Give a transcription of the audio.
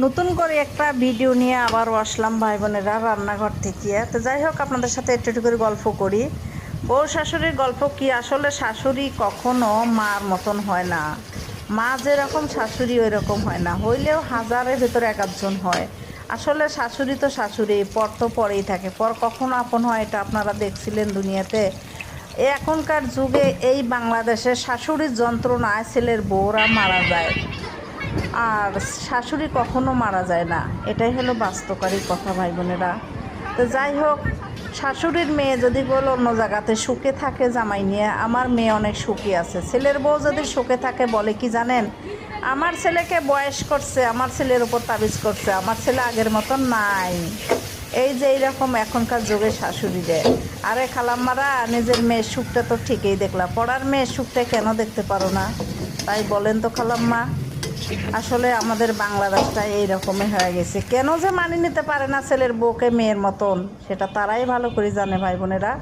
নতুন করে একটা ভিডিও নিয়ে আবারও আসলাম ভাই বোনেরা রান্নাঘর থেকে। তো যাই হোক, আপনাদের সাথে একটু একটু করে গল্প করি। বউ শাশুড়ির গল্প কি, আসলে শাশুড়ি কখনো মার মতন হয় না। মা যেরকম শাশুড়ি ওই রকম হয় না, হইলেও হাজারের ভেতরে এক আধজন হয়। আসলে শাশুড়ি তো শাশুড়ি, পর তো পরেই থাকে, পর কখনো আপন হয় এটা আপনারা দেখছিলেন দুনিয়াতে। এখনকার যুগে এই বাংলাদেশে শাশুড়ির যন্ত্রণায় ছেলের বউরা মারা যায়, আর শাশুড়ি কখনো মারা যায় না। এটাই হলো বাস্তবকারী কথা ভাই বোনেরা। তো যাই হোক, শাশুড়ির মেয়ে যদি বলো অন্য জায়গাতে সুখে থাকে জামাই নিয়ে, আমার মেয়ে অনেক সুখী আছে। ছেলের বউ যদি সুখে থাকে বলে কি জানেন, আমার ছেলেকে বয়স করছে, আমার ছেলের উপর তাবিজ করছে, আমার ছেলে আগের মতন নাই। এই যে এইরকম এখনকার যুগে শাশুড়িদের। আরে খালাম্মারা, নিজের মেয়ের সুখটা তো ঠিকই দেখলা, পড়ার মেয়ের সুখটা কেন দেখতে পারো না? তাই বলেন তো খালাম্মা। আসলে আমাদের বাংলাদেশটা এইরকমই হয়ে গেছে, কেন যে মানিয়ে নিতে পারে না ছেলের বউকে মেয়ের মতন, সেটা তারাই ভালো করে জানে ভাই বোনেরা।